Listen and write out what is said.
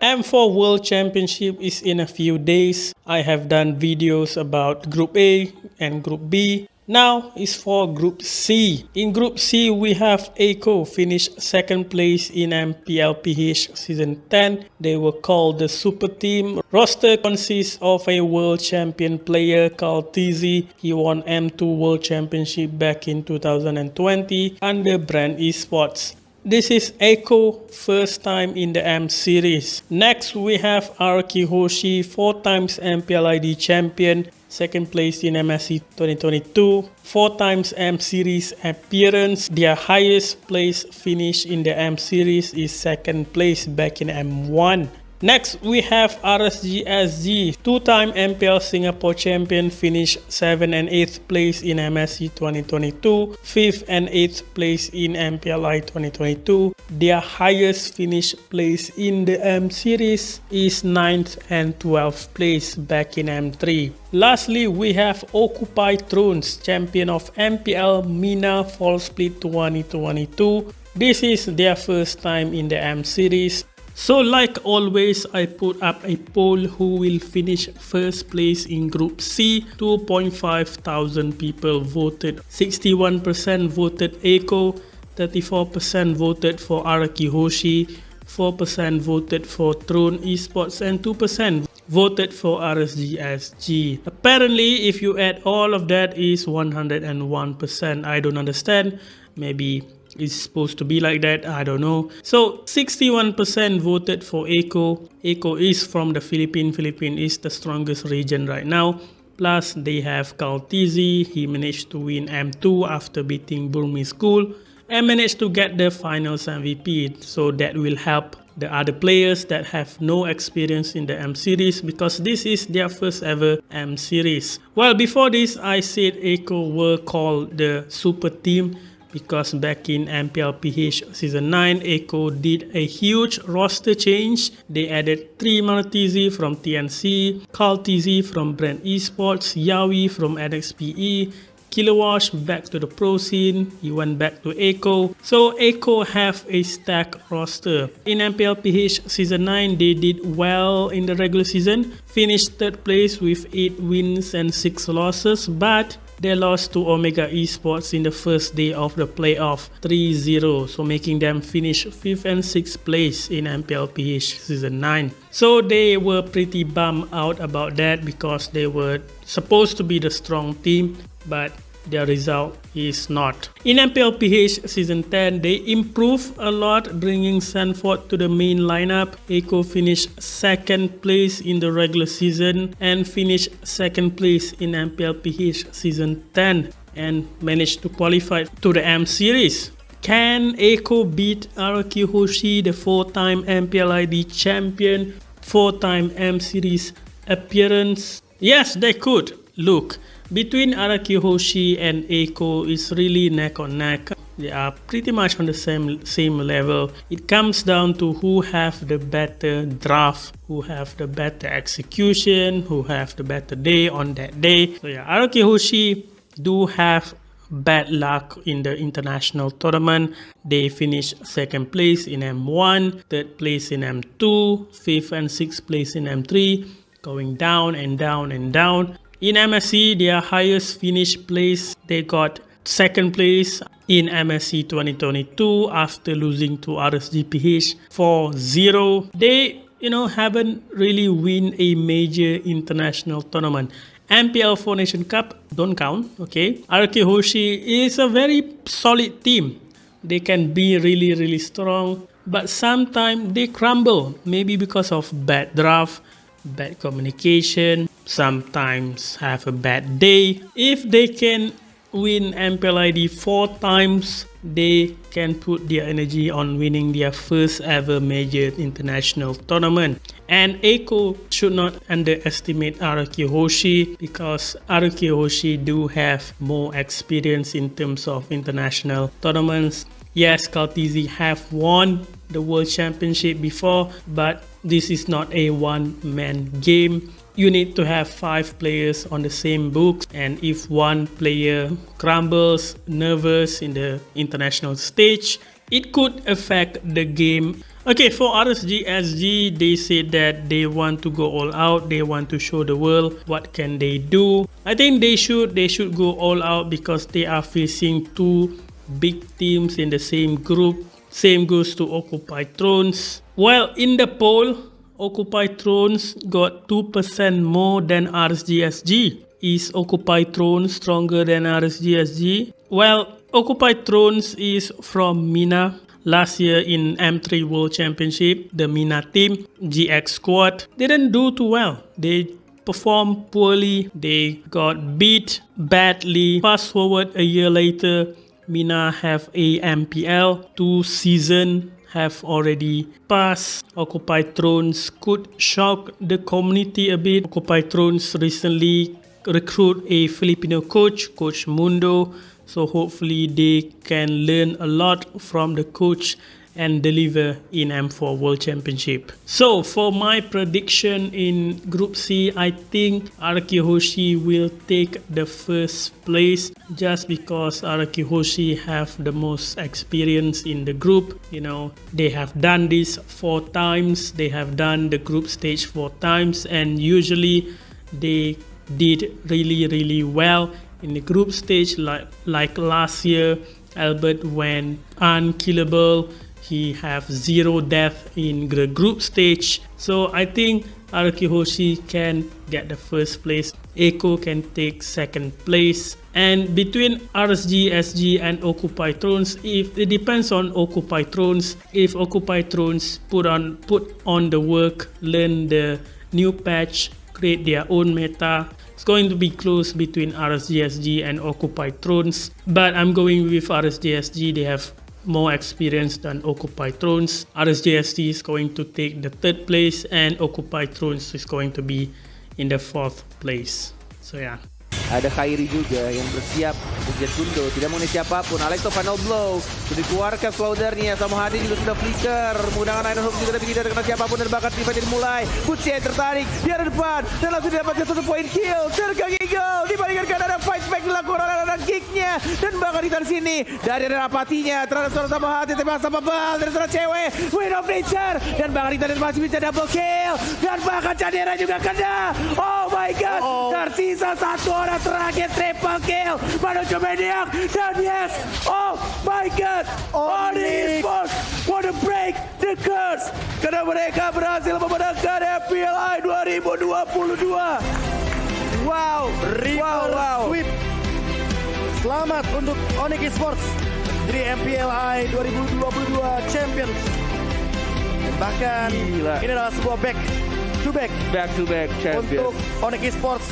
M4 World Championship is in a few days. I have done videos about Group A and Group B. Now is for Group C. In Group C, we have ACO finished second place in MPLPH Season 10. They were called the Super Team. Roster consists of a World Champion player called TZ. He won M2 World Championship back in 2020 under Brand Esports. This is Echo first time in the M series. Next we have Araki Hoshi, 4 times MPLID champion, second place in MSC 2022, 4 times M series appearance. Their highest place finish in the M series is second place back in M1. Next, we have RSGSG, 2-time MPL Singapore champion, finished 7th and 8th place in MSC 2022, 5th and 8th place in MPLI 2022. Their highest finish place in the M series is 9th and 12th place back in M3. Lastly, we have Occupy Thrones, champion of MPL MENA Fall Split 2022. This is their first time in the M series. So like always, I put up a poll who will finish first place in Group C. 2.5 thousand people voted. 61% voted Echo, 34% voted for Araki Hoshi, 4% voted for Throne Esports and 2% voted for RSGSG. Apparently, if you add all of that is 101%. I don't understand. Maybe it's supposed to be like that, I don't know. So 61% voted for Echo. Echo is from the Philippines. Philippines is the strongest region right now. Plus they have Carl TZ. He managed to win M2 after beating Burmese School and managed to get the finals MVP. So that will help the other players that have no experience in the M series because this is their first ever M series. Well, before this I said Echo were called the super team because back in MPLPH Season 9, Echo did a huge roster change. They added 3 TZ from TNC, Carl TZ from Brand Esports, Yawi from NXPE, Kilowash back to the pro scene, he went back to Echo. So Echo have a stacked roster. In MPLPH Season 9, they did well in the regular season, finished 3rd place with 8 wins and 6 losses, but they lost to Omega Esports in the first day of the playoff 3-0, so making them finish 5th and 6th place in MPLPH Season 9. So they were pretty bummed out about that because they were supposed to be the strong team, but their result is not. In MPLPH Season 10, they improved a lot, bringing Sanford to the main lineup. Echo finished 2nd place in the regular season and finished 2nd place in MPLPH Season 10 and managed to qualify to the M series. Can Echo beat Araki Hoshi, the 4-time MPLID champion, 4-time M series appearance? Yes, they could. Look, between Araki Hoshi and Echo is really neck on neck. They are pretty much on the same level. It comes down to who have the better draft, who have the better execution, who have the better day on that day. So yeah, Araki Hoshi do have bad luck in the international tournament. They finished 2nd place in M1, 3rd place in M2, 5th and 6th place in M3, going down and down and down. In MSC, their highest finish place, they got 2nd place in MSC 2022 after losing to RSGPH 4-0. They, haven't really win a major international tournament. MPL 4 Nation Cup don't count, okay? Araki Hoshi is a very solid team. They can be really, really strong, but sometimes they crumble, maybe because of bad draft, bad communication, sometimes have a bad day. If they can win MPLID 4 times, they can put their energy on winning their first ever major international tournament. And Echo should not underestimate Araki Hoshi because Araki Hoshi do have more experience in terms of international tournaments. Yes, Kaltizi have won the World Championship before, but this is not a one-man game. You need to have 5 players on the same books, and if one player crumbles, nervous in the international stage, it could affect the game Okay, for RSGSG, they said that they want to go all out. They want to show the world what can they do. I think they should go all out because they are facing two big teams in the same group. Same goes to Occupy Thrones. Well, in the poll, Occupy Thrones got 2% more than RSGSG. Is Occupy Thrones stronger than RSGSG? Well, Occupy Thrones is from Mina. Last year in M3 World Championship, the Mina team, GX squad, didn't do too well. They performed poorly. They got beat badly. Fast forward a year later, Mina have a MPL. 2 seasons have already passed. Occupy Thrones could shock the community a bit. Occupy Thrones recently recruit a Filipino coach, Coach Mundo. So hopefully they can learn a lot from the coach and deliver in M4 World Championship. So for my prediction in Group C, I think Araki Hoshi will take the first place just because Araki Hoshi have the most experience in the group. You know, they have done this 4 times. They have done the group stage 4 times, and usually they did really well in the group stage, like last year. Albert went unkillable. He have 0 death in the group stage. So I think Araki Hoshi can get the first place. Echo can take second place. And between RSGSG and Occupy Thrones, if it depends on Occupy Thrones, if Occupy Thrones put on the work, learn the new patch, create their own meta, it's going to be close between RSGSG and Occupy Thrones, but I'm going with RSGSG. They have more experience than Occupy Thrones. RSGSG is going to take the 3rd place and Occupy Thrones is going to be in the 4th place. So yeah. Ada Khairi juga yang bersiap untuk Kundo. Tidak mengenai siapapun. Alexo final blow. Sudah dikeluarkan slaughternya. Sama Hadi juga sudah flicker. Menggunakan Iron Hook juga, tapi tidak terkena siapapun. Dan bahkan tiba dimulai. Kutsi yang tertarik. Di arah depan. Dan langsung didapatkan 1 poin kill. Terkaki Eagle. Dibandingkan ada fight back dilakukan oleh ada kicknya. Dan bahkan di sini. Dari ada apatinya. Terhadap seorang sama Hadi. Tembak sama bal. Dari seorang cewek. Win of Nature. Dan bahkan di masih bisa double kill. Dan bahkan Cadera juga kena. Oh my god. Tersisa 1 orang terakhir triple kill menuju Maniac dan yes, oh my god, Oni Esports want to break the curse karena mereka berhasil memenangkan MPLI 2022. Wow, sweep. Selamat untuk Onyx Esports di MPLI 2022 Champions. Bahkan ini adalah sebuah back to back champions untuk Onyx Esports